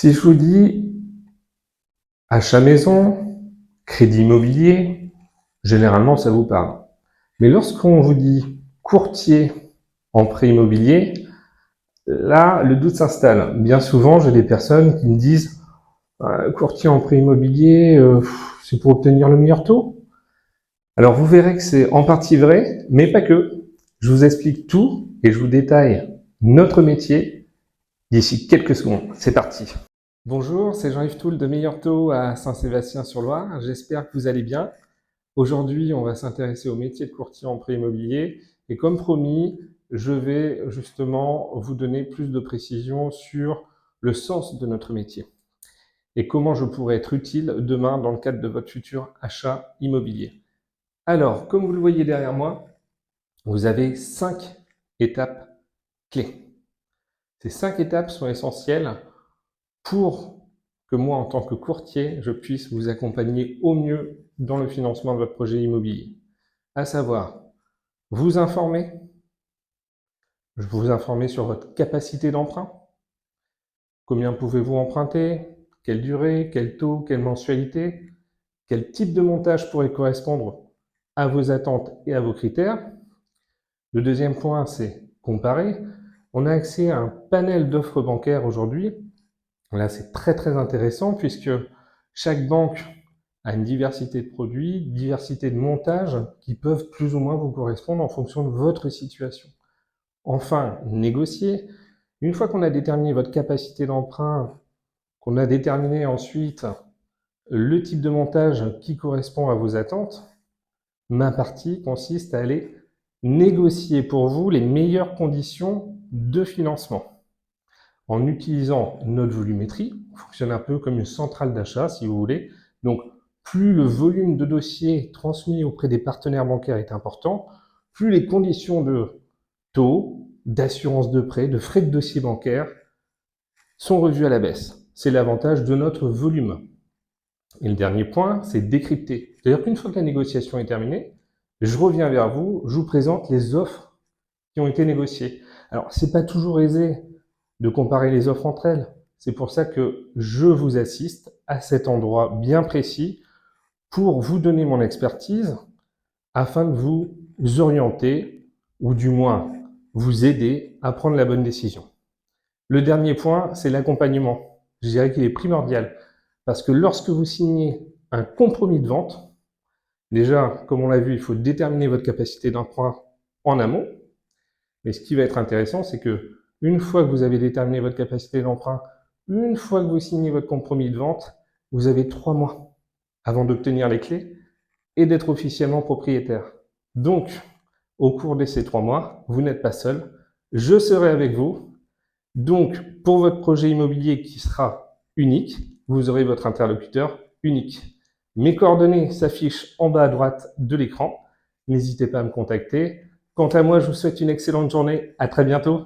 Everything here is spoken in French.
Si je vous dis achat maison, crédit immobilier, généralement ça vous parle. Mais lorsqu'on vous dit courtier en prêt immobilier, là le doute s'installe. Bien souvent j'ai des personnes qui me disent courtier en prêt immobilier, c'est pour obtenir le meilleur taux. Alors vous verrez que c'est en partie vrai, mais pas que. Je vous explique tout et je vous détaille notre métier d'ici quelques secondes. C'est parti. Bonjour, c'est Jean-Yves Toul de Meilleur Taux à Saint-Sébastien-sur-Loire. J'espère que vous allez bien. Aujourd'hui, on va s'intéresser au métier de courtier en prêt immobilier. Et comme promis, je vais justement vous donner plus de précisions sur le sens de notre métier et comment je pourrais être utile demain dans le cadre de votre futur achat immobilier. Alors, comme vous le voyez derrière moi, vous avez 5 étapes clés. Ces 5 étapes sont essentielles pour que moi, en tant que courtier, je puisse vous accompagner au mieux dans le financement de votre projet immobilier. À savoir, vous informer, je vais vous informer sur votre capacité d'emprunt, combien pouvez-vous emprunter, quelle durée, quel taux, quelle mensualité, quel type de montage pourrait correspondre à vos attentes et à vos critères. Le deuxième point, c'est comparer. On a accès à un panel d'offres bancaires aujourd'hui. Là, c'est très intéressant puisque chaque banque a une diversité de produits, diversité de montages qui peuvent plus ou moins vous correspondre en fonction de votre situation. Enfin, négocier. Une fois qu'on a déterminé votre capacité d'emprunt, qu'on a déterminé ensuite le type de montage qui correspond à vos attentes, ma partie consiste à aller négocier pour vous les meilleures conditions de financement. En utilisant notre volumétrie, on fonctionne un peu comme une centrale d'achat, si vous voulez. Donc, plus le volume de dossiers transmis auprès des partenaires bancaires est important, plus les conditions de taux, d'assurance de prêt, de frais de dossier bancaire sont revues à la baisse. C'est l'avantage de notre volume. Et le dernier point, c'est décrypter. C'est-à-dire qu'une fois que la négociation est terminée, je reviens vers vous, je vous présente les offres qui ont été négociées. Alors, c'est pas toujours aisé de comparer les offres entre elles. C'est pour ça que je vous assiste à cet endroit bien précis pour vous donner mon expertise afin de vous orienter ou du moins vous aider à prendre la bonne décision. Le dernier point, c'est l'accompagnement. Je dirais qu'il est primordial parce que lorsque vous signez un compromis de vente, déjà, comme on l'a vu, il faut déterminer votre capacité d'emprunt en amont. Mais ce qui va être intéressant, c'est que une fois que vous avez déterminé votre capacité d'emprunt, une fois que vous signez votre compromis de vente, vous avez 3 mois avant d'obtenir les clés et d'être officiellement propriétaire. Donc, au cours de ces 3 mois, vous n'êtes pas seul, je serai avec vous. Donc, pour votre projet immobilier qui sera unique, vous aurez votre interlocuteur unique. Mes coordonnées s'affichent en bas à droite de l'écran. N'hésitez pas à me contacter. Quant à moi, je vous souhaite une excellente journée. À très bientôt.